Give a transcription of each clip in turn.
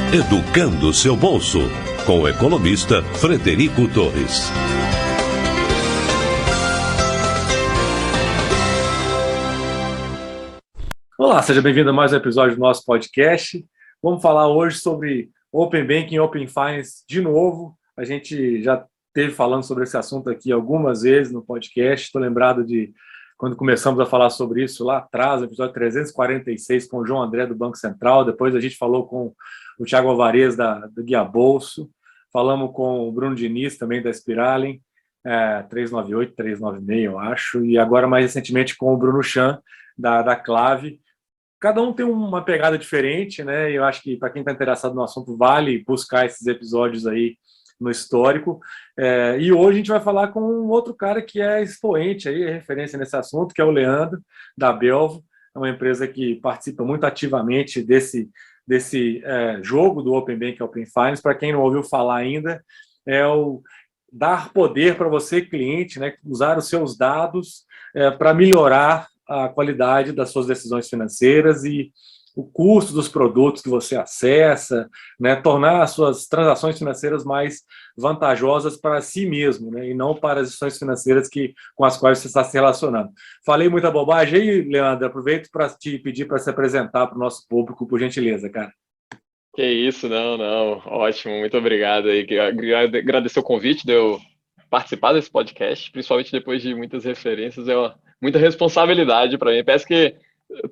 Educando seu bolso, com o economista Frederico Torres. Olá, seja bem-vindo a mais um episódio do nosso podcast. Vamos falar hoje sobre Open Banking e Open Finance de novo. A gente já esteve falando sobre esse assunto aqui algumas vezes no podcast. Estou lembrado de quando começamos a falar sobre isso lá atrás, no episódio 346, com o João André do Banco Central. Depois a gente falou com o Thiago Alvarez do Guia Bolso. Falamos com o Bruno Diniz também da Spiralen, 398, 396, eu acho. E agora, mais recentemente, com o Bruno Chan da Clave. Cada um tem uma pegada diferente, né? Eu acho que para quem está interessado no assunto vale buscar esses episódios aí no histórico. E hoje a gente vai falar com um outro cara que é expoente aí, referência nesse assunto, que é o Leandro da Belvo. É uma empresa que participa muito ativamente desse jogo do Open Banking e Open Finance. Para quem não ouviu falar ainda, é o dar poder para você, cliente, né? Usar os seus dados para melhorar a qualidade das suas decisões financeiras e o custo dos produtos que você acessa, né, tornar as suas transações financeiras mais vantajosas para si mesmo, né, e não para as instituições financeiras com as quais você está se relacionando. Falei muita bobagem aí, Leandro? Aproveito para te pedir para se apresentar para o nosso público, por gentileza, cara. Que isso, não, ótimo, muito obrigado aí. Agradecer o convite de eu participar desse podcast, principalmente depois de muitas referências, muita responsabilidade para mim. Parece que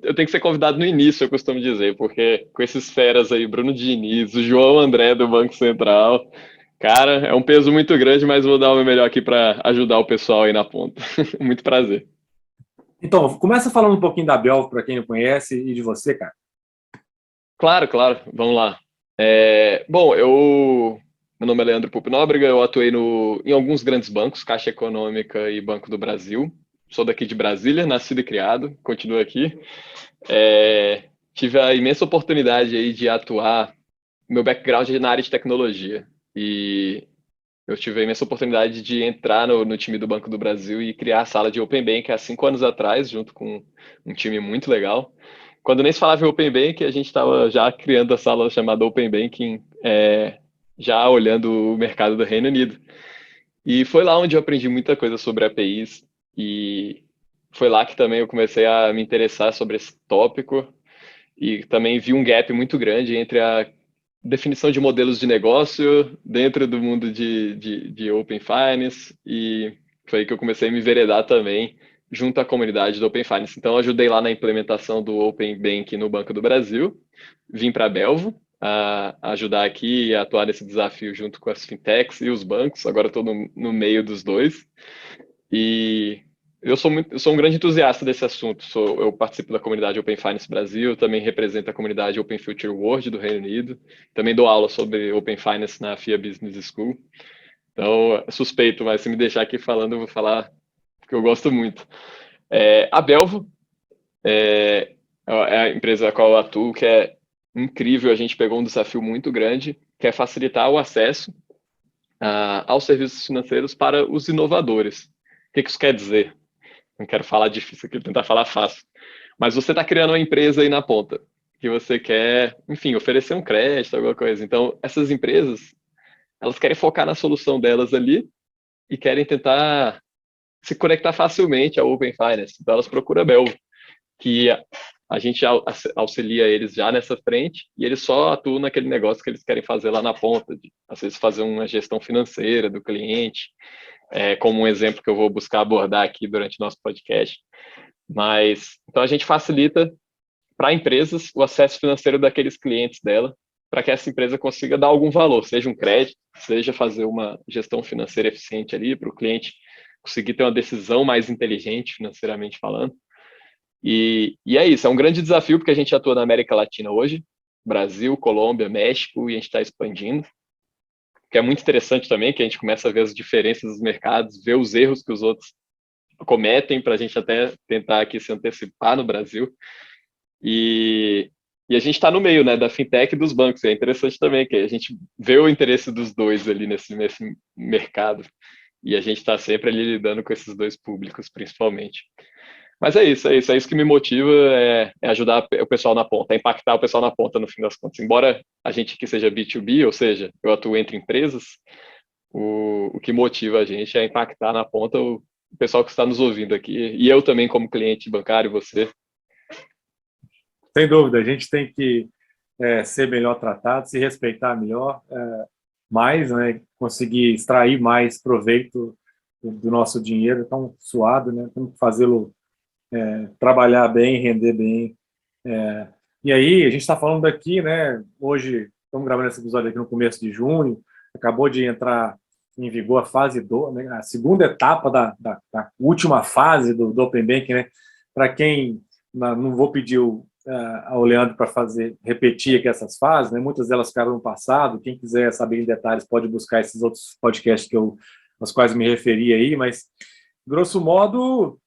eu tenho que ser convidado no início, eu costumo dizer, porque com esses feras aí, Bruno Diniz, o João André do Banco Central, cara, é um peso muito grande, mas vou dar o meu melhor aqui para ajudar o pessoal aí na ponta. Muito prazer. Então, começa falando um pouquinho da Belvo, para quem não conhece, e de você, cara. Claro, vamos lá. Bom, meu nome é Leandro Pupo Nóbrega, eu atuei em alguns grandes bancos, Caixa Econômica e Banco do Brasil. Sou daqui de Brasília, nascido e criado, continuo aqui. Tive a imensa oportunidade aí de atuar, meu background é na área de tecnologia, e eu tive a imensa oportunidade de entrar no time do Banco do Brasil e criar a sala de Open Bank há 5 anos atrás, junto com um time muito legal. Quando nem se falava em Open Bank, a gente estava já criando a sala chamada Open Banking, já olhando o mercado do Reino Unido. E foi lá onde eu aprendi muita coisa sobre APIs, e foi lá que também eu comecei a me interessar sobre esse tópico, e também vi um gap muito grande entre a definição de modelos de negócio dentro do mundo de Open Finance, e foi aí que eu comecei a me enveredar também junto à comunidade do Open Finance. Então, eu ajudei lá na implementação do Open Bank no Banco do Brasil, vim para a Belvo a ajudar aqui e a atuar nesse desafio junto com as fintechs e os bancos. Agora estou no meio dos dois. E eu sou um grande entusiasta desse assunto. Eu participo da comunidade Open Finance Brasil, também represento a comunidade Open Future World do Reino Unido, também dou aula sobre Open Finance na FIA Business School. Então, suspeito, mas se me deixar aqui falando, eu vou falar porque eu gosto muito. A Belvo é a empresa a qual eu atuo, que é incrível. A gente pegou um desafio muito grande, que é facilitar o acesso aos serviços financeiros para os inovadores. O que isso quer dizer? Não quero falar difícil aqui, tentar falar fácil. Mas você está criando uma empresa aí na ponta, que você quer, enfim, oferecer um crédito, alguma coisa. Então, essas empresas, elas querem focar na solução delas ali e querem tentar se conectar facilmente ao Open Finance. Então, elas procuram a Belvo, que a gente auxilia eles já nessa frente, e eles só atuam naquele negócio que eles querem fazer lá na ponta, de, às vezes, fazer uma gestão financeira do cliente, como um exemplo que eu vou buscar abordar aqui durante o nosso podcast. Mas, então a gente facilita para empresas o acesso financeiro daqueles clientes dela, para que essa empresa consiga dar algum valor, seja um crédito, seja fazer uma gestão financeira eficiente ali, para o cliente conseguir ter uma decisão mais inteligente financeiramente falando. E é isso, é um grande desafio, porque a gente atua na América Latina hoje, Brasil, Colômbia, México, e a gente está expandindo, que é muito interessante também, que a gente começa a ver as diferenças dos mercados, ver os erros que os outros cometem, para a gente até tentar aqui se antecipar no Brasil. E a gente está no meio, né, da fintech e dos bancos. É interessante também que a gente vê o interesse dos dois ali nesse mercado, e a gente está sempre ali lidando com esses dois públicos, principalmente. Mas é isso que me motiva, é ajudar o pessoal na ponta, é impactar o pessoal na ponta no fim das contas. Embora a gente aqui seja B2B, ou seja, eu atuo entre empresas, o que motiva a gente é impactar na ponta o pessoal que está nos ouvindo aqui, e eu também como cliente bancário, você. Sem dúvida, a gente tem que ser melhor tratado, se respeitar melhor, mais, né? Conseguir extrair mais proveito do nosso dinheiro tão suado, né? Temos que fazê-lo trabalhar bem, render bem. E aí, a gente está falando aqui, né? Hoje, estamos gravando esse episódio aqui no começo de junho, acabou de entrar em vigor a fase 2, né? A segunda etapa da última fase do Open Banking, né? Para quem, não vou pedir ao Leandro para repetir aqui essas fases, né? Muitas delas ficaram no passado, quem quiser saber em detalhes pode buscar esses outros podcasts aos quais me referi aí, mas, grosso modo,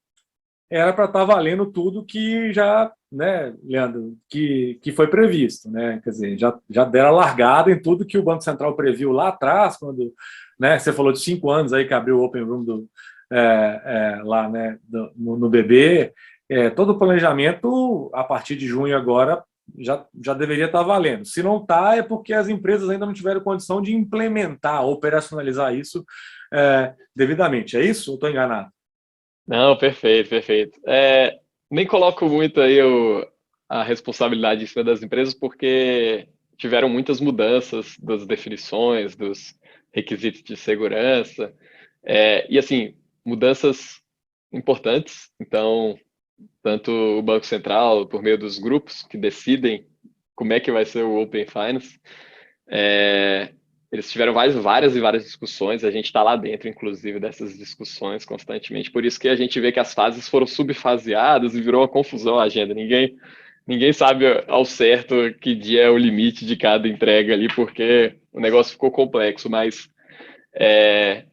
era para estar valendo tudo que já, né, Leandro, que foi previsto, né? Quer dizer, já deram a largada em tudo que o Banco Central previu lá atrás, quando, né, você falou de 5 anos aí que abriu o Open Room lá, né, no BB. Todo o planejamento, a partir de junho agora, já deveria estar valendo. Se não está, é porque as empresas ainda não tiveram condição de implementar, operacionalizar isso devidamente. É isso ou estou enganado? Não, perfeito, perfeito. Nem coloco muito aí a responsabilidade em cima das empresas, porque tiveram muitas mudanças das definições, dos requisitos de segurança, e assim, mudanças importantes. Então, tanto o Banco Central, por meio dos grupos que decidem como é que vai ser o Open Finance, eles tiveram várias e várias discussões, a gente está lá dentro, inclusive, dessas discussões constantemente, por isso que a gente vê que as fases foram subfaseadas e virou uma confusão a agenda. Ninguém sabe ao certo que dia é o limite de cada entrega ali, porque o negócio ficou complexo, mas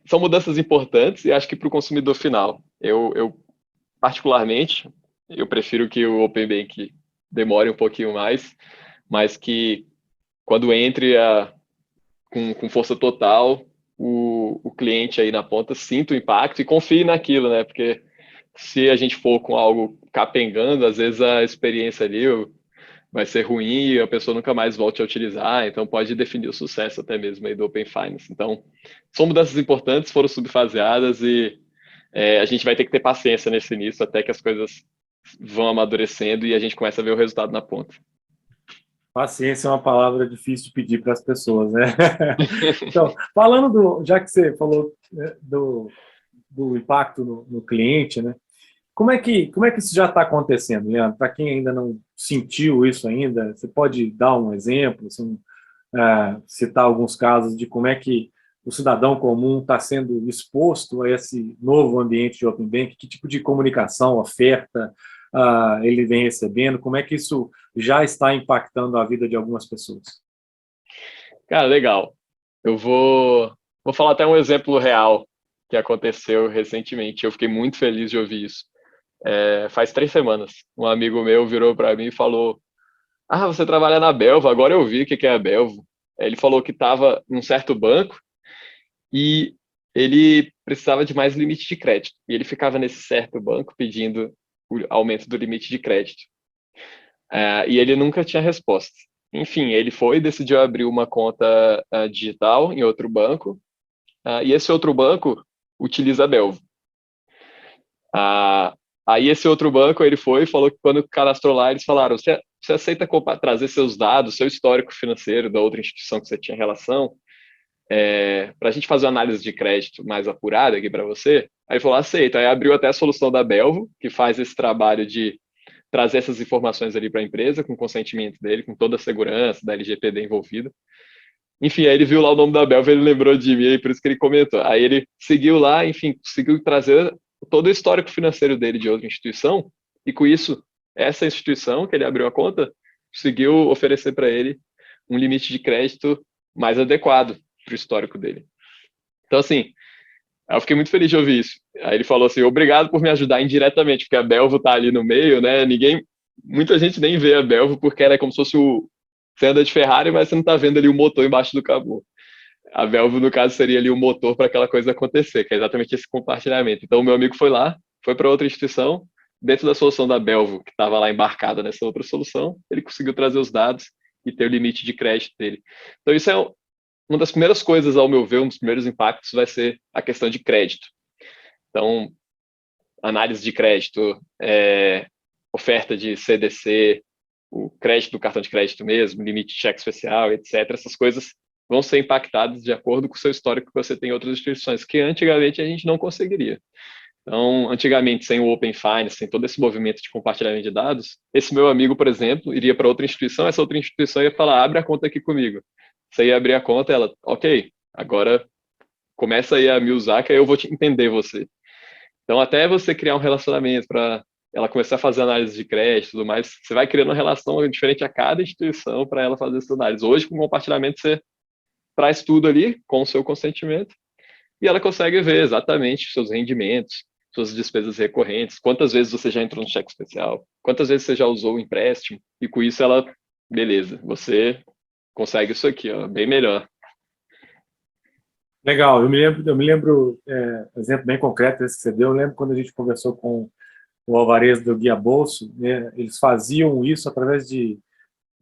são mudanças importantes e acho que para o consumidor final. Eu, particularmente, eu prefiro que o Open Bank demore um pouquinho mais, mas que quando entre com força total, o cliente aí na ponta sinta o impacto e confie naquilo, né? Porque se a gente for com algo capengando, às vezes a experiência ali vai ser ruim e a pessoa nunca mais volte a utilizar, então pode definir o sucesso até mesmo aí do Open Finance. Então, são mudanças importantes, foram subfaseadas e a gente vai ter que ter paciência nesse início até que as coisas vão amadurecendo e a gente começa a ver o resultado na ponta. Paciência é uma palavra difícil de pedir para as pessoas, né? Então, já que você falou, né, do impacto no cliente, né? Como é que isso já está acontecendo, Leandro? Para quem ainda não sentiu isso ainda, você pode dar um exemplo, assim, citar alguns casos de como é que o cidadão comum está sendo exposto a esse novo ambiente de Open Bank, que tipo de comunicação, oferta ele vem recebendo, como é que isso já está impactando a vida de algumas pessoas? Cara, legal. Eu vou falar até um exemplo real que aconteceu recentemente. Eu fiquei muito feliz de ouvir isso. Faz 3 semanas, um amigo meu virou para mim e falou: Ah, você trabalha na Belva, agora eu vi o que é a Belva. Ele falou que estava num certo banco e ele precisava de mais limite de crédito. E ele ficava nesse certo banco pedindo o aumento do limite de crédito. E ele nunca tinha resposta. Enfim, ele foi e decidiu abrir uma conta digital em outro banco, e esse outro banco utiliza a Belvo. Aí esse outro banco, ele foi e falou que quando cadastrou lá, eles falaram: você aceita trazer seus dados, seu histórico financeiro da outra instituição que você tinha relação, para a gente fazer uma análise de crédito mais apurada aqui para você? Aí ele falou: aceita. Aí abriu até a solução da Belvo, que faz esse trabalho de trazer essas informações ali para a empresa, com consentimento dele, com toda a segurança da LGPD envolvida. Enfim, aí ele viu lá o nome da Belva, ele lembrou de mim, e por isso que ele comentou. Aí ele seguiu lá, enfim, conseguiu trazer todo o histórico financeiro dele de outra instituição, e com isso, essa instituição que ele abriu a conta, conseguiu oferecer para ele um limite de crédito mais adequado para o histórico dele. Então, assim, eu fiquei muito feliz de ouvir isso. Aí ele falou assim: obrigado por me ajudar indiretamente, porque a Belvo tá ali no meio, né? Muita gente nem vê a Belvo porque ela é como se fosse você anda de Ferrari, mas você não tá vendo ali o motor embaixo do capô. A Belvo, no caso, seria ali o motor para aquela coisa acontecer, que é exatamente esse compartilhamento. Então, o meu amigo foi lá, foi para outra instituição, dentro da solução da Belvo, que estava lá embarcada nessa outra solução, ele conseguiu trazer os dados e ter o limite de crédito dele. Então, isso é uma das primeiras coisas, ao meu ver, um dos primeiros impactos vai ser a questão de crédito. Então, análise de crédito, oferta de CDC, o crédito do cartão de crédito mesmo, limite de cheque especial, etc. Essas coisas vão ser impactadas de acordo com o seu histórico que você tem em outras instituições, que antigamente a gente não conseguiria. Então, antigamente, sem o Open Finance, sem todo esse movimento de compartilhamento de dados, esse meu amigo, por exemplo, iria para outra instituição, essa outra instituição ia falar, abre a conta aqui comigo. Você ia abrir a conta, ela, ok, agora começa aí a me usar, que aí eu vou entender você. Então, até você criar um relacionamento para ela começar a fazer análise de crédito e tudo mais, você vai criando uma relação diferente a cada instituição para ela fazer essa análise. Hoje, com compartilhamento, você traz tudo ali com o seu consentimento e ela consegue ver exatamente seus rendimentos, suas despesas recorrentes, quantas vezes você já entrou no cheque especial, quantas vezes você já usou o empréstimo, e com isso ela, beleza, você consegue isso aqui, ó, bem melhor. Legal, eu me lembro, exemplo bem concreto esse que você deu, eu lembro quando a gente conversou com o Alvarez do Guia Bolso, né, eles faziam isso através de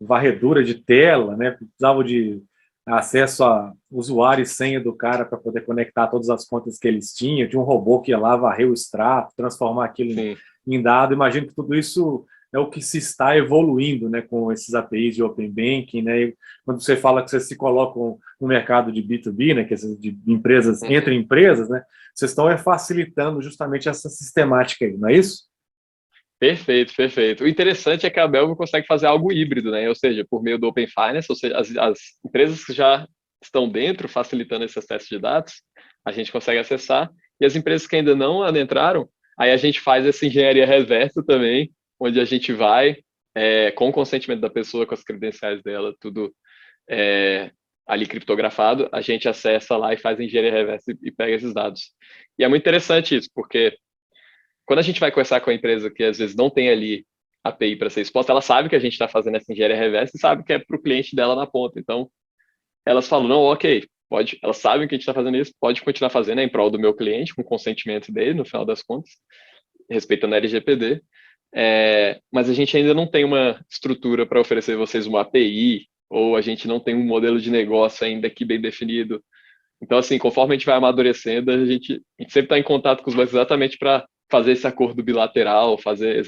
varredura de tela, né, precisavam de acesso a usuário e senha do cara para poder conectar todas as contas que eles tinham, de um robô que ia lá varrer o extrato, transformar aquilo em dado. Imagino que tudo isso é o que se está evoluindo, né, com esses APIs de Open Banking, né, e quando você fala que vocês se colocam no mercado de B2B, né, que é de empresas entre empresas, né, vocês estão facilitando justamente essa sistemática aí, não é isso? Perfeito, perfeito. O interessante é que a Belvo consegue fazer algo híbrido, né? Ou seja, por meio do Open Finance, ou seja, as empresas que já estão dentro, facilitando esse acesso de dados, a gente consegue acessar, e as empresas que ainda não adentraram, aí a gente faz essa engenharia reversa também, onde a gente vai, com o consentimento da pessoa, com as credenciais dela, tudo ali criptografado, a gente acessa lá e faz a engenharia reversa e pega esses dados. E é muito interessante isso, porque quando a gente vai conversar com a empresa que às vezes não tem ali API para ser exposta, ela sabe que a gente está fazendo essa engenharia reversa e sabe que é para o cliente dela na ponta. Então, elas falam, não, ok, pode, elas sabem que a gente está fazendo isso, pode continuar fazendo em prol do meu cliente, com o consentimento dele, no final das contas, respeitando a LGPD, mas a gente ainda não tem uma estrutura para oferecer vocês uma API, ou a gente não tem um modelo de negócio ainda aqui bem definido. Então, assim, conforme a gente vai amadurecendo, a gente sempre está em contato com os bancos exatamente para fazer esse acordo bilateral, fazer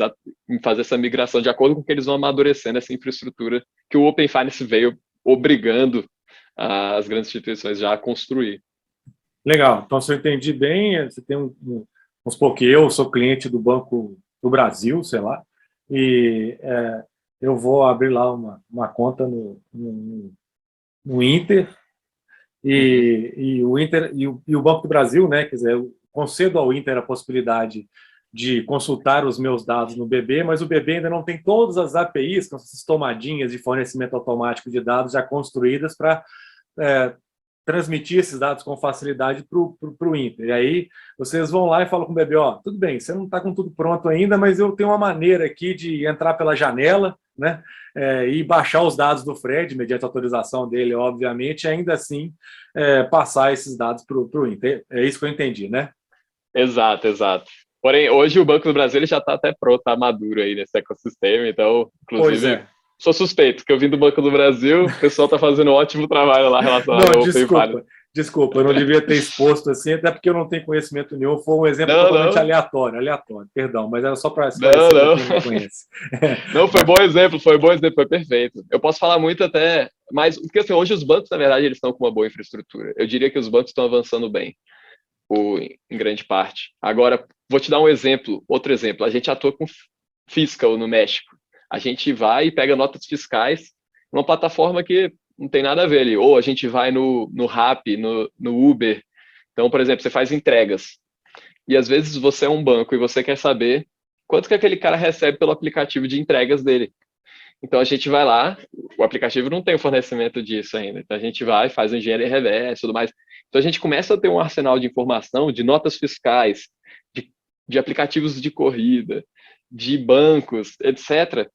essa migração de acordo com que eles vão amadurecendo essa infraestrutura que o Open Finance veio obrigando as grandes instituições já a construir. Legal. Então, se eu entendi bem, você tem vamos supor que eu sou cliente do Banco do Brasil, sei lá, e eu vou abrir lá uma conta no Inter, e o Inter e o Banco do Brasil, né, quer dizer, eu concedo ao Inter a possibilidade de consultar os meus dados no BB, mas o BB ainda não tem todas as APIs, com essas tomadinhas de fornecimento automático de dados já construídas para transmitir esses dados com facilidade para o Inter. E aí vocês vão lá e falam com o BB, ó, tudo bem, você não está com tudo pronto ainda, mas eu tenho uma maneira aqui de entrar pela janela, né, e baixar os dados do Fred, mediante a autorização dele, obviamente, e ainda assim passar esses dados para o Inter. É isso que eu entendi, né? Exato, exato. Porém, hoje o Banco do Brasil ele já está até pronto, está maduro aí nesse ecossistema, então, inclusive, sou suspeito, que eu vim do Banco do Brasil, o pessoal está fazendo um ótimo trabalho lá relacionado ao Open Finance. Desculpa, eu não devia ter exposto assim, até porque eu não tenho conhecimento nenhum, foi um exemplo totalmente aleatório, perdão, mas era só para esclarecer quem não conhece. Não, foi bom exemplo, foi perfeito. Eu posso falar muito até, mas, porque assim, hoje os bancos, na verdade, eles estão com uma boa infraestrutura. Eu diria que os bancos estão avançando bem, em grande parte. Agora, vou te dar um exemplo, outro exemplo. A gente atua com Fiscal no México. A gente vai e pega notas fiscais numa plataforma que não tem nada a ver ali. Ou a gente vai no Rappi, no Uber. Então, por exemplo, você faz entregas. E às vezes você é um banco e você quer saber quanto que aquele cara recebe pelo aplicativo de entregas dele. Então a gente vai lá, o aplicativo não tem o fornecimento disso ainda. Então a gente vai, faz a engenharia reversa e tudo mais. Então a gente começa a ter um arsenal de informação, de notas fiscais, de aplicativos de corrida, de bancos, etc.,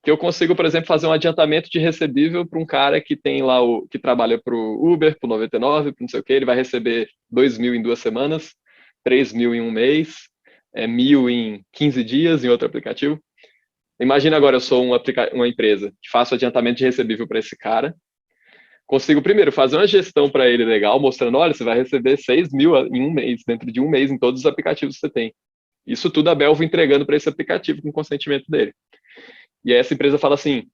que eu consigo, por exemplo, fazer um adiantamento de recebível para um cara que tem lá que trabalha para o Uber, para o 99, para não sei o que, ele vai receber 2.000 em 2 semanas, 3.000 em um mês, 1.000 em 15 dias em outro aplicativo. Imagina agora, eu sou uma empresa que faço adiantamento de recebível para esse cara, consigo primeiro fazer uma gestão para ele legal, mostrando, olha, você vai receber 6.000 em um mês, dentro de um mês, em todos os aplicativos que você tem. Isso tudo a Belvo entregando para esse aplicativo com consentimento dele. E aí essa empresa fala assim,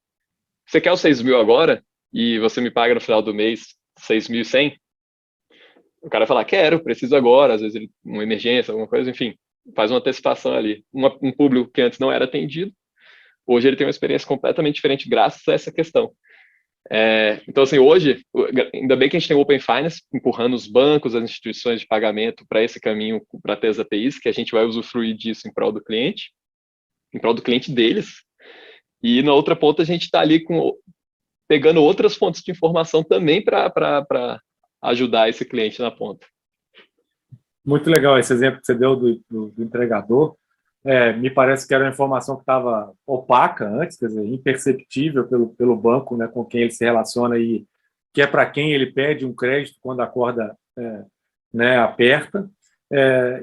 você quer os 6.000 agora e você me paga no final do mês 6.100? O cara fala, quero, preciso agora, às vezes ele, uma emergência, alguma coisa, enfim, faz uma antecipação ali. Um público que antes não era atendido, hoje ele tem uma experiência completamente diferente graças a essa questão. Então, assim, hoje, ainda bem que a gente tem o Open Finance empurrando os bancos, as instituições de pagamento para esse caminho, para ter as APIs, que a gente vai usufruir disso em prol do cliente, em prol do cliente deles. E na outra ponta, a gente está ali pegando outras fontes de informação também para ajudar esse cliente na ponta. Muito legal esse exemplo que você deu do entregador. Me parece que era uma informação que estava opaca antes, quer dizer, imperceptível pelo banco, né, com quem ele se relaciona e que é para quem ele pede um crédito quando a corda né, aperta.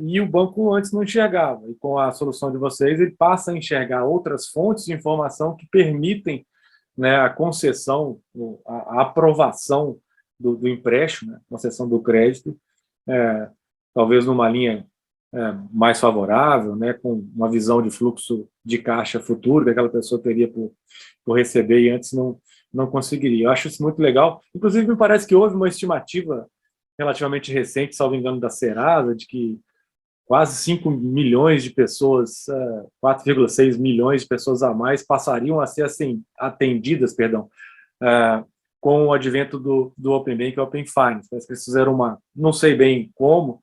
E o banco antes não enxergava. E com a solução de vocês, ele passa a enxergar outras fontes de informação que permitem, né, a concessão, a aprovação do empréstimo, né, concessão do crédito, talvez numa linha mais favorável, né, com uma visão de fluxo de caixa futuro que aquela pessoa teria por receber e antes não conseguiria. Eu acho isso muito legal. Inclusive, me parece que houve uma estimativa relativamente recente, salvo engano, da Serasa, de que quase 5 milhões de pessoas, 4,6 milhões de pessoas a mais passariam a ser atendidas, com o advento do Open Bank e Open Finance. Parece que eles fizeram não sei bem como,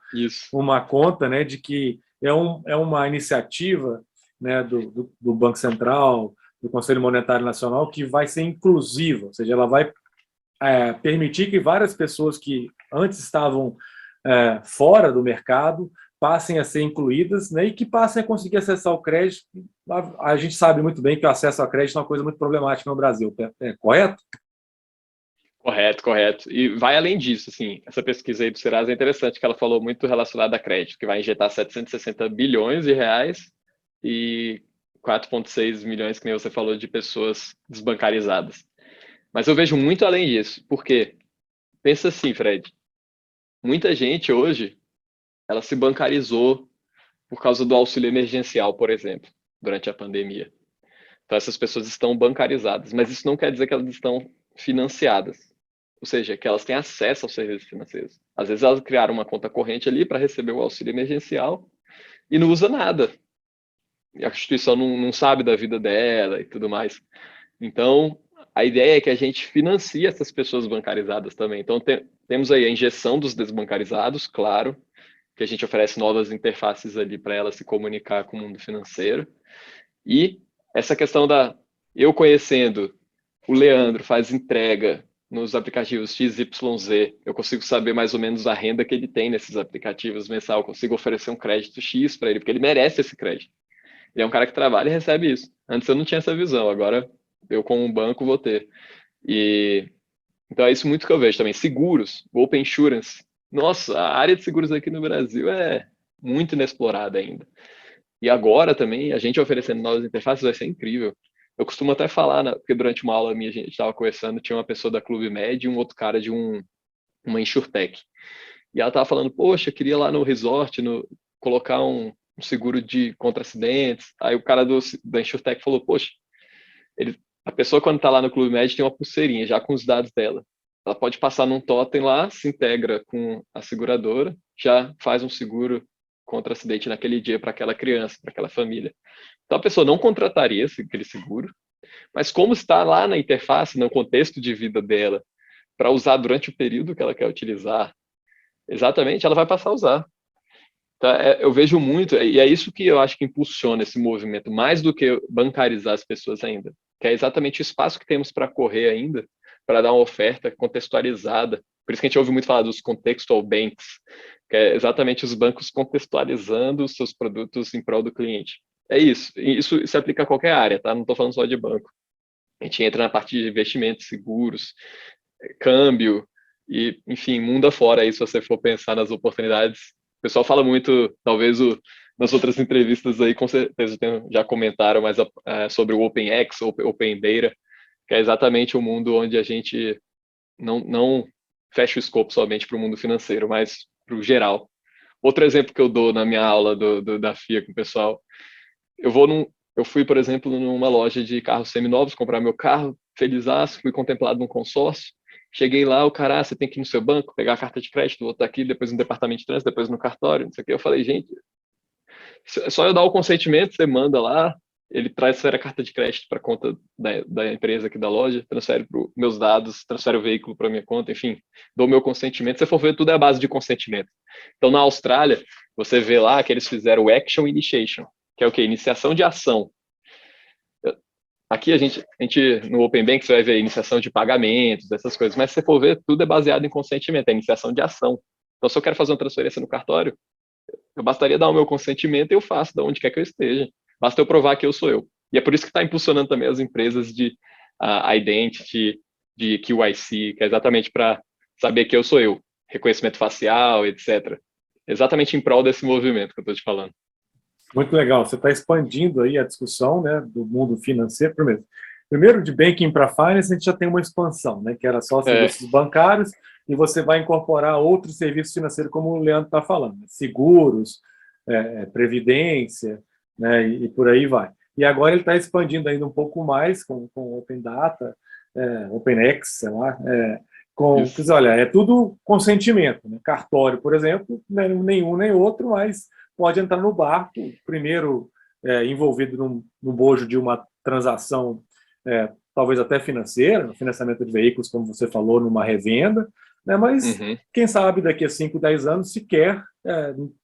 uma conta, né, de que é uma iniciativa, né, do Banco Central, do Conselho Monetário Nacional, que vai ser inclusiva, ou seja, ela vai permitir que várias pessoas que antes estavam fora do mercado passem a ser incluídas, né, e que passem a conseguir acessar o crédito. A gente sabe muito bem que o acesso ao crédito é uma coisa muito problemática no Brasil, correto? Correto. E vai além disso, assim, essa pesquisa aí do Serasa é interessante, que ela falou muito relacionada a crédito, que vai injetar 760 bilhões de reais e 4,6 milhões, que nem você falou, de pessoas desbancarizadas. Mas eu vejo muito além disso. Por quê? Pensa assim, Fred. Muita gente hoje, ela se bancarizou por causa do auxílio emergencial, por exemplo, durante a pandemia. Então, essas pessoas estão bancarizadas, mas isso não quer dizer que elas estão financiadas. Ou seja, que elas têm acesso aos serviços financeiros. Às vezes elas criaram uma conta corrente ali para receber o auxílio emergencial e não usa nada. E a instituição não sabe da vida dela e tudo mais. Então, a ideia é que a gente financie essas pessoas bancarizadas também. Então, temos aí a injeção dos desbancarizados, claro, que a gente oferece novas interfaces ali para elas se comunicar com o mundo financeiro. E essa questão eu conhecendo o Leandro faz entrega nos aplicativos XYZ, eu consigo saber mais ou menos a renda que ele tem nesses aplicativos mensal, eu consigo oferecer um crédito X para ele, porque ele merece esse crédito. Ele é um cara que trabalha e recebe isso. Antes eu não tinha essa visão, agora eu como um banco vou ter. Então é isso muito que eu vejo também. Seguros, Open Insurance. Nossa, a área de seguros aqui no Brasil é muito inexplorada ainda. E agora também, a gente oferecendo novas interfaces vai ser incrível. Eu costumo até falar, né, porque durante uma aula minha a gente estava conversando, tinha uma pessoa da Clube Med e um outro cara de uma insurtech. E ela estava falando, poxa, queria ir lá no resort, colocar um seguro contra acidentes. Aí o cara da insurtech falou, poxa, a pessoa quando está lá no Clube Med tem uma pulseirinha já com os dados dela. Ela pode passar num totem lá, se integra com a seguradora, já faz um seguro contra acidente naquele dia para aquela criança, para aquela família. Então a pessoa não contrataria aquele seguro, mas como está lá na interface, no contexto de vida dela, para usar durante o período que ela quer utilizar, exatamente, ela vai passar a usar. Então, eu vejo muito, e é isso que eu acho que impulsiona esse movimento, mais do que bancarizar as pessoas ainda, que é exatamente o espaço que temos para correr ainda, para dar uma oferta contextualizada. Por isso que a gente ouve muito falar dos contextual banks, que é exatamente os bancos contextualizando os seus produtos em prol do cliente. É isso. Isso se aplica a qualquer área, tá? Não estou falando só de banco. A gente entra na parte de investimentos, seguros, câmbio, e, enfim, mundo afora aí, se você for pensar nas oportunidades. O pessoal fala muito, talvez, nas outras entrevistas aí, com certeza já comentaram mais sobre o OpenX, Open Data, que é exatamente o mundo onde a gente não fecha o escopo somente para o mundo financeiro, mas para o geral. Outro exemplo que eu dou na minha aula da FIA com o pessoal, eu fui, por exemplo, numa loja de carros seminovos, comprar meu carro, felizaço, fui contemplado num consórcio. Cheguei lá, o cara, você tem que ir no seu banco, pegar a carta de crédito, voltar aqui, depois no departamento de trânsito, depois no cartório, não sei o que. Eu falei, gente, é só eu dar o consentimento, você manda lá, ele transfere a carta de crédito para a conta da empresa aqui da loja, transfere meus dados, transfere o veículo para minha conta, enfim, dou meu consentimento. Se você for ver, tudo é a base de consentimento. Então, na Austrália, você vê lá que eles fizeram o Action Initiation, que é o quê? Iniciação de ação. Aqui a gente no Open Bank você vai ver iniciação de pagamentos, essas coisas, mas se você for ver, tudo é baseado em consentimento, é iniciação de ação. Então, se eu quero fazer uma transferência no cartório, eu bastaria dar o meu consentimento e eu faço, de onde quer que eu esteja. Basta eu provar que eu sou eu. E é por isso que está impulsionando também as empresas de identity, de QIC, que é exatamente para saber que eu sou eu. Reconhecimento facial, etc. Exatamente em prol desse movimento que eu estou te falando. Muito legal. Você está expandindo aí a discussão, né, do mundo financeiro. Primeiro, de banking para finance, a gente já tem uma expansão, né, que era só serviços bancários, e você vai incorporar outros serviços financeiros, como o Leandro está falando, seguros, previdência, né, e por aí vai. E agora ele está expandindo ainda um pouco mais com Open Data, OpenX, sei lá, olha, é tudo consentimento, né? Cartório, por exemplo, nenhum nem outro, mas pode entrar no barco, primeiro envolvido no bojo de uma transação, talvez até financeira, no financiamento de veículos, como você falou, numa revenda, né? Mas quem sabe daqui a 5, 10 anos sequer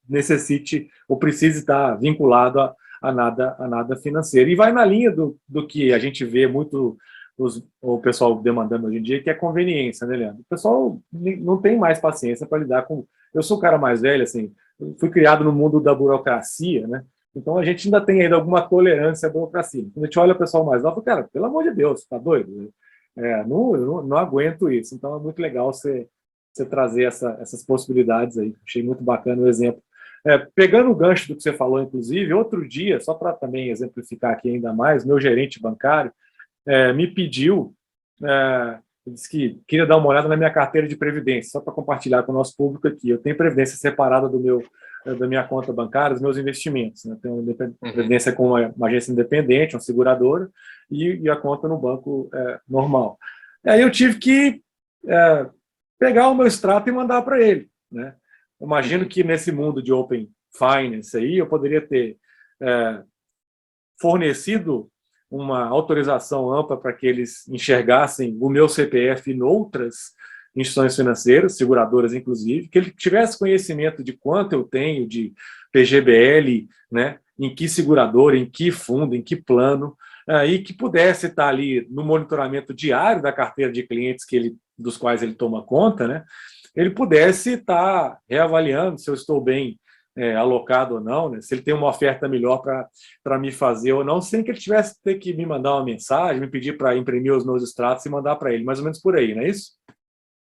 necessite ou precise estar vinculado a nada financeiro. E vai na linha do que a gente vê muito o pessoal demandando hoje em dia, que é conveniência, né, Leandro? O pessoal não tem mais paciência para lidar com... Eu sou o cara mais velho, assim, fui criado no mundo da burocracia, né? Então a gente ainda tem ainda alguma tolerância à burocracia. Quando a gente olha o pessoal mais novo, cara, pelo amor de Deus, tá doido? Não aguento isso. Então é muito legal você trazer essas possibilidades aí. Achei muito bacana o exemplo. Pegando o gancho do que você falou, inclusive, outro dia, só para também exemplificar aqui ainda mais, meu gerente bancário me pediu, disse que queria dar uma olhada na minha carteira de previdência, só para compartilhar com o nosso público aqui. Eu tenho previdência separada da minha conta bancária, dos meus investimentos. Né? Tenho previdência com uma agência independente, uma seguradora, e a conta no banco normal. Aí eu tive que pegar o meu extrato e mandar para ele. Né? Imagino que nesse mundo de Open Finance aí, eu poderia ter fornecido uma autorização ampla para que eles enxergassem o meu CPF em outras instituições financeiras, seguradoras inclusive, que ele tivesse conhecimento de quanto eu tenho de PGBL, né, em que seguradora, em que fundo, em que plano, e que pudesse estar ali no monitoramento diário da carteira de clientes dos quais ele toma conta, né, ele pudesse estar reavaliando se eu estou bem alocado ou não, né? Se ele tem uma oferta melhor para me fazer ou não, sem que ele tivesse que ter que me mandar uma mensagem, me pedir para imprimir os meus extratos e mandar para ele, mais ou menos por aí, não é isso?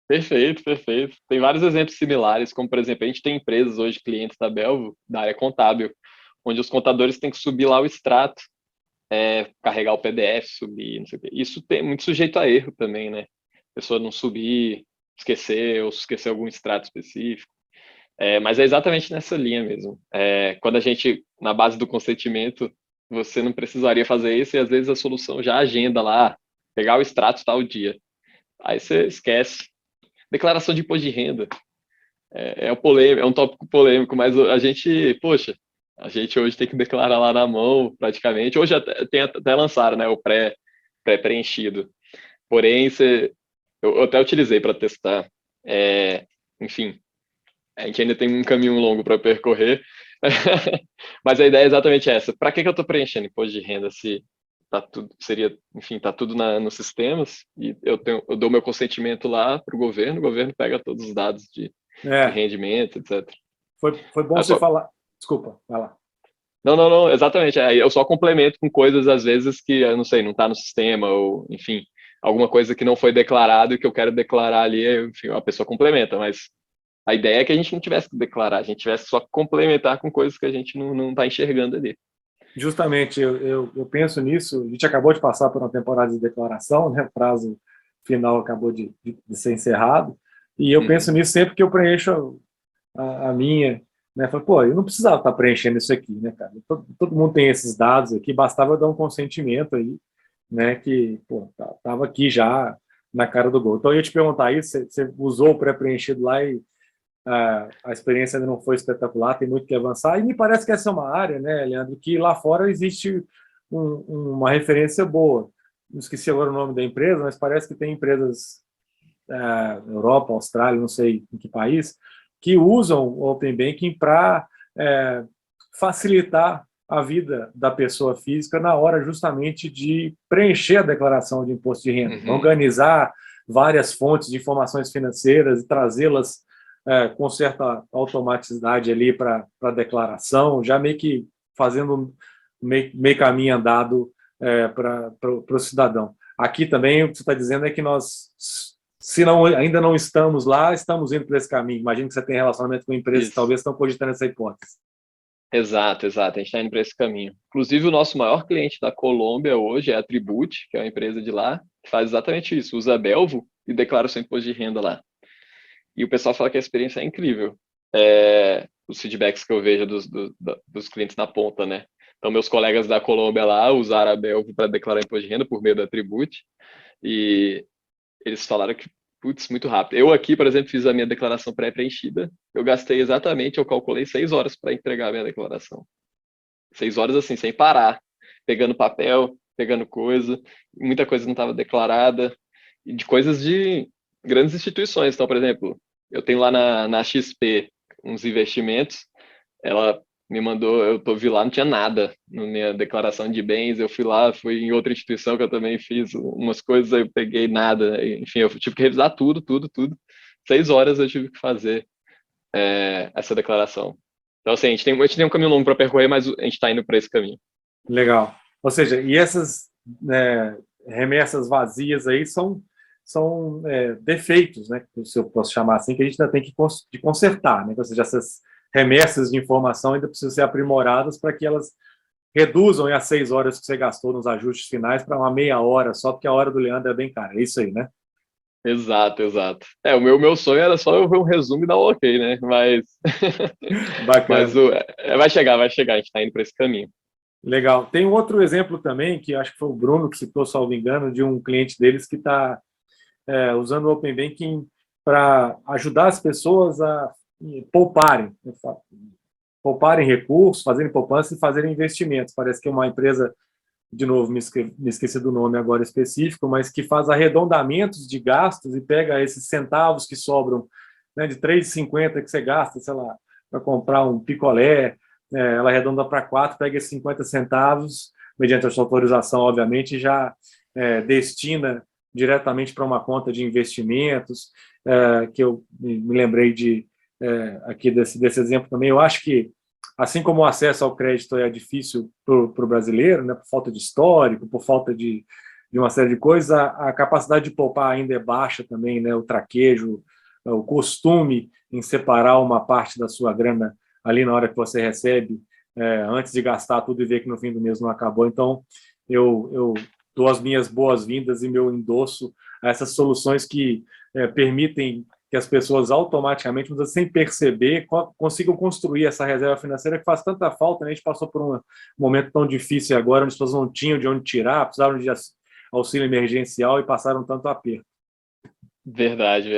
Perfeito, perfeito. Tem vários exemplos similares, como, por exemplo, a gente tem empresas hoje, clientes da Belvo, da área contábil, onde os contadores têm que subir lá o extrato, carregar o PDF, subir, não sei o quê. Isso tem muito sujeito a erro também, né? A pessoa não subir, esquecer, ou esquecer algum extrato específico. Mas é exatamente nessa linha mesmo. Quando a gente, na base do consentimento, você não precisaria fazer isso e às vezes a solução já agenda lá, pegar o extrato tal dia. Aí você esquece. Declaração de imposto de renda. É um tópico polêmico, mas a gente hoje tem que declarar lá na mão, praticamente. Hoje até lançaram, né, o pré-preenchido. Porém, eu até utilizei para testar. Enfim, a gente ainda tem um caminho longo para percorrer, mas a ideia é exatamente essa. Para que eu estou preenchendo imposto de renda se tá tudo, tá tudo nos sistemas e eu dou meu consentimento lá para o governo pega todos os dados de rendimento, etc. Foi bom você falar. Desculpa, vai lá. Não, exatamente. Eu só complemento com coisas, às vezes, que, eu não sei, não está no sistema, ou, enfim, alguma coisa que não foi declarado e que eu quero declarar ali, enfim, a pessoa complementa, mas A ideia é que a gente não tivesse que declarar, a gente tivesse só que complementar com coisas que a gente não está enxergando ali. Justamente, eu penso nisso. A gente acabou de passar por uma temporada de declaração, né? O prazo final acabou de ser encerrado. E eu penso nisso sempre que eu preencho a minha, né? Falo, pô, eu não precisava estar preenchendo isso aqui, né, cara? Todo mundo tem esses dados aqui, bastava eu dar um consentimento aí, né? Que, pô, tava aqui já na cara do gol. Então, eu ia te perguntar isso, você usou o pré-preenchido lá e a experiência ainda não foi espetacular, tem muito que avançar, e me parece que essa é uma área, né, Leandro, que lá fora existe uma referência boa. Não esqueci agora o nome da empresa, mas parece que tem empresas Europa, Austrália, não sei em que país, que usam o Open Banking para facilitar a vida da pessoa física na hora justamente de preencher a declaração de imposto de renda, organizar várias fontes de informações financeiras e trazê-las com certa automaticidade ali para a declaração, já meio que fazendo meio caminho andado para o cidadão. Aqui também o que você está dizendo é que nós, se não, ainda não estamos lá, estamos indo por esse caminho. Imagino que você tem relacionamento com empresas que talvez estão cogitando essa hipótese. Exato. A gente está indo para esse caminho. Inclusive, o nosso maior cliente da Colômbia hoje é a Tribute, que é uma empresa de lá, que faz exatamente isso, usa a Belvo e declara o seu imposto de renda lá. E o pessoal fala que a experiência é incrível. Os feedbacks que eu vejo dos clientes na ponta, né? Então, meus colegas da Colômbia lá usaram a Belvo para declarar imposto de renda por meio da Tribute, e eles falaram que, putz, muito rápido. Eu aqui, por exemplo, fiz a minha declaração pré-preenchida, eu gastei exatamente, eu calculei 6 horas para entregar a minha declaração. 6 horas assim, sem parar, pegando papel, pegando coisa, muita coisa não estava declarada, e de coisas de grandes instituições. Então, por exemplo, eu tenho lá na XP uns investimentos, ela me mandou, vi lá, não tinha nada na minha declaração de bens, eu fui lá, fui em outra instituição que eu também fiz umas coisas, aí eu peguei nada, enfim, eu tive que revisar tudo. 6 horas eu tive que fazer essa declaração. Então, assim, a gente tem um caminho longo para percorrer, mas a gente está indo para esse caminho. Legal. Ou seja, e essas remessas vazias aí são defeitos, né, se eu posso chamar assim, que a gente ainda tem que consertar, né? Ou seja, essas remessas de informação ainda precisam ser aprimoradas para que elas reduzam as 6 horas que você gastou nos ajustes finais para uma meia hora só, porque a hora do Leandro é bem cara. É isso aí, né? Exato. O meu sonho era só eu ver um resumo e dar um ok, né? Mas, Bacana. Vai chegar, a gente está indo para esse caminho. Legal. Tem um outro exemplo também, que acho que foi o Bruno que citou, salvo engano, de um cliente deles que está usando o Open Banking para ajudar as pessoas a pouparem recursos, fazerem poupança e fazerem investimentos. Parece que é uma empresa, de novo, me esqueci do nome agora específico, mas que faz arredondamentos de gastos e pega esses centavos que sobram, né, de 3,50 que você gasta, sei lá, para comprar um picolé, ela arredonda para 4, pega esses 50 centavos, mediante a sua autorização, obviamente, e já destina diretamente para uma conta de investimentos, que eu me lembrei aqui desse exemplo também. Eu acho que, assim como o acesso ao crédito é difícil para o brasileiro, né, por falta de histórico, por falta de uma série de coisas, a capacidade de poupar ainda é baixa também, né, o traquejo, o costume em separar uma parte da sua grana ali na hora que você recebe, antes de gastar tudo e ver que no fim do mês não acabou. Então, eu dou as minhas boas-vindas e meu endosso a essas soluções que permitem que as pessoas automaticamente, mas sem perceber, consigam construir essa reserva financeira que faz tanta falta, né? A gente passou por um momento tão difícil agora, onde as pessoas não tinham de onde tirar, precisaram de auxílio emergencial e passaram tanto aperto. Verdade.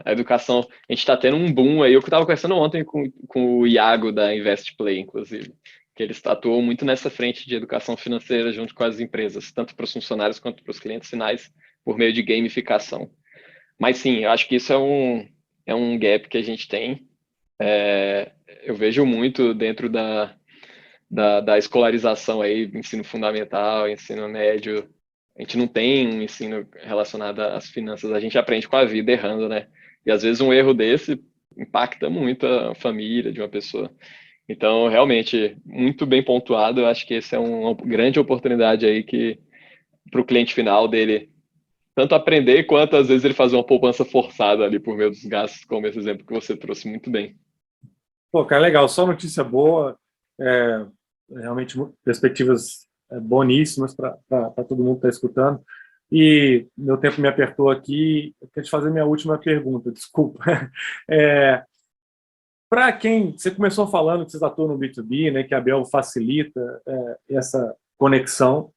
A educação, a gente está tendo um boom aí. Eu estava conversando ontem com o Iago da Investplay, inclusive, que eles atuam muito nessa frente de educação financeira junto com as empresas, tanto para os funcionários quanto para os clientes finais, por meio de gamificação. Mas sim, eu acho que isso é um gap que a gente tem. Eu vejo muito dentro da escolarização aí, ensino fundamental, ensino médio. A gente não tem um ensino relacionado às finanças, a gente aprende com a vida errando, né? E às vezes um erro desse impacta muito a família de uma pessoa. Então, realmente, muito bem pontuado, eu acho que essa é uma grande oportunidade aí que para o cliente final dele tanto aprender quanto às vezes ele fazer uma poupança forçada ali por meio dos gastos, como esse exemplo que você trouxe muito bem. Pô, cara, legal, só notícia boa, é, realmente perspectivas boníssimas para todo mundo que está escutando. E meu tempo me apertou aqui, eu quero te fazer minha última pergunta, desculpa. Para quem, você começou falando que vocês atuam no B2B, né, que a Bel facilita essa conexão.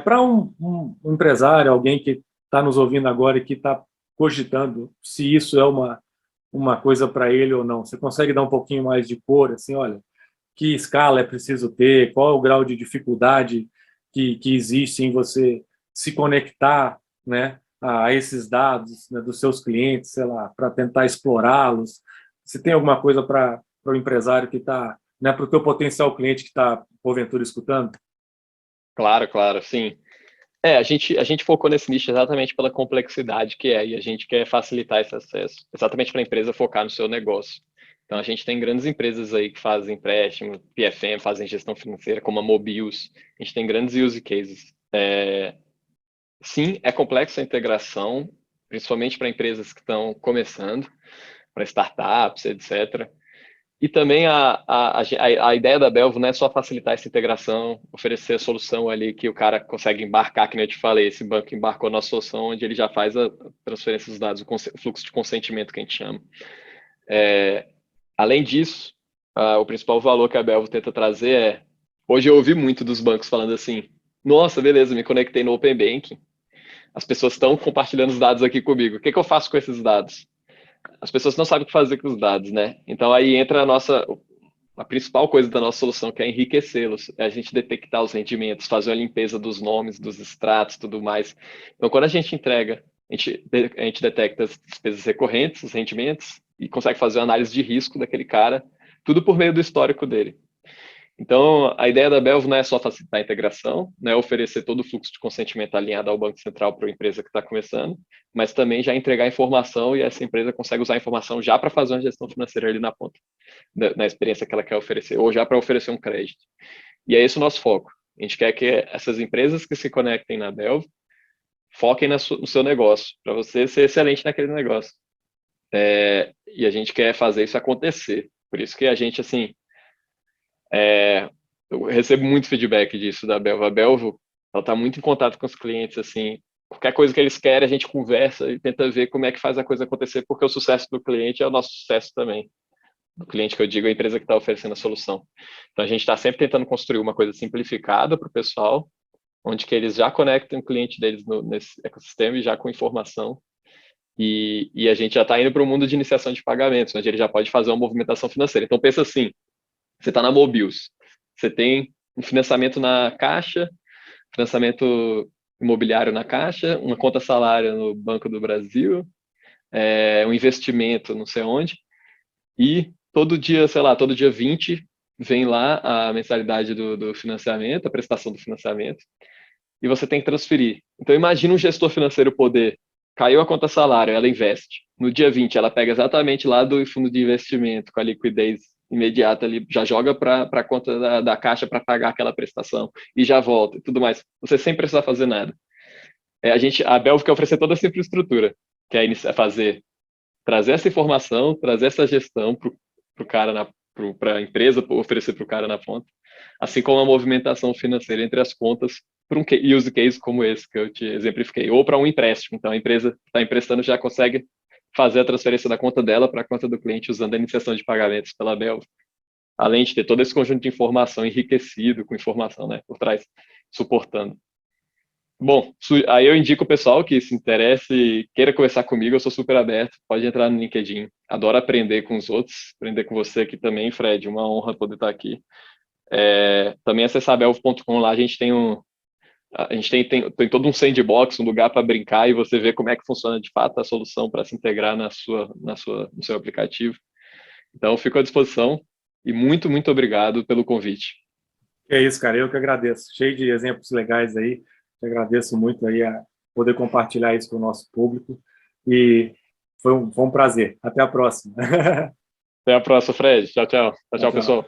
Para um empresário, alguém que está nos ouvindo agora e que está cogitando se isso é uma coisa para ele ou não, você consegue dar um pouquinho mais de cor, assim, olha, que escala é preciso ter, qual é o grau de dificuldade que existe em você se conectar, né, a esses dados, né, dos seus clientes, sei lá, para tentar explorá-los? Se tem alguma coisa para o empresário que está, né, para o teu potencial cliente que está, porventura, escutando? Claro, claro, sim. A gente focou nesse nicho exatamente pela complexidade que é, e a gente quer facilitar esse acesso, exatamente para a empresa focar no seu negócio. Então, a gente tem grandes empresas aí que fazem empréstimo, PFM, fazem gestão financeira, como a Mobius. A gente tem grandes use cases. Sim, é complexa a integração, principalmente para empresas que estão começando, para startups, etc. E também a ideia da Belvo não é só facilitar essa integração, oferecer a solução ali que o cara consegue embarcar, que nem eu te falei, esse banco embarcou na solução onde ele já faz a transferência dos dados, o fluxo de consentimento que a gente chama. Além disso, o principal valor que a Belvo tenta trazer hoje eu ouvi muito dos bancos falando assim, nossa, beleza, me conectei no Open Banking, as pessoas estão compartilhando os dados aqui comigo, o que eu faço com esses dados? As pessoas não sabem o que fazer com os dados, né? Então aí entra a principal coisa da nossa solução, que é enriquecê-los, é a gente detectar os rendimentos, fazer a limpeza dos nomes, dos extratos, tudo mais. Então, quando a gente entrega, a gente detecta as despesas recorrentes, os rendimentos, e consegue fazer uma análise de risco daquele cara, tudo por meio do histórico dele. Então, a ideia da Belvo não é só facilitar a integração, não é oferecer todo o fluxo de consentimento alinhado ao Banco Central para a empresa que está começando, mas também já entregar informação e essa empresa consegue usar a informação já para fazer uma gestão financeira ali na ponta, na experiência que ela quer oferecer, ou já para oferecer um crédito. E é esse o nosso foco. A gente quer que essas empresas que se conectem na Belvo foquem no seu negócio, para você ser excelente naquele negócio. E a gente quer fazer isso acontecer. Por isso que a gente, assim, eu recebo muito feedback disso da Belvo. A Belvo, ela está muito em contato com os clientes, assim, qualquer coisa que eles querem, a gente conversa e tenta ver como é que faz a coisa acontecer, porque o sucesso do cliente é o nosso sucesso também. Do cliente que eu digo, a empresa que está oferecendo a solução. Então, a gente está sempre tentando construir uma coisa simplificada para o pessoal, onde que eles já conectam o cliente deles nesse ecossistema e já com informação. E a gente já está indo para o mundo de iniciação de pagamentos, onde ele já pode fazer uma movimentação financeira. Então, pensa assim, você está na Mobius, você tem um financiamento na Caixa, financiamento imobiliário na Caixa, uma conta salário no Banco do Brasil, um investimento não sei onde, e todo dia, sei lá, todo dia 20 vem lá a mensalidade do financiamento, a prestação do financiamento, e você tem que transferir. Então imagina um gestor financeiro poder, caiu a conta salário, ela investe. No dia 20 ela pega exatamente lá do fundo de investimento, com a liquidez imediata ali, já joga para a conta da Caixa para pagar aquela prestação e já volta e tudo mais. Você sem precisar fazer nada. A Belvo quer oferecer toda essa infraestrutura, que é trazer essa informação, trazer essa gestão para a empresa, oferecer para o cara na ponta, assim como a movimentação financeira entre as contas para um use case como esse que eu te exemplifiquei, ou para um empréstimo. Então, a empresa está emprestando já consegue fazer a transferência da conta dela para a conta do cliente usando a iniciação de pagamentos pela Belvo, além de ter todo esse conjunto de informação enriquecido com informação, né, por trás, suportando. Bom, aí eu indico o pessoal que se interesse e queira conversar comigo, eu sou super aberto, pode entrar no LinkedIn. Adoro aprender com os outros, aprender com você aqui também, Fred, uma honra poder estar aqui. Também acessar belvo.com, lá a gente tem todo um sandbox, um lugar para brincar e você ver como é que funciona de fato a solução para se integrar no seu aplicativo. Então, fico à disposição e muito, muito obrigado pelo convite. É isso, cara, eu que agradeço. Cheio de exemplos legais aí. Te agradeço muito aí a poder compartilhar isso com o nosso público e foi um prazer. Até a próxima. Até a próxima, Fred. Tchau, tchau. Tchau, tchau, pessoal.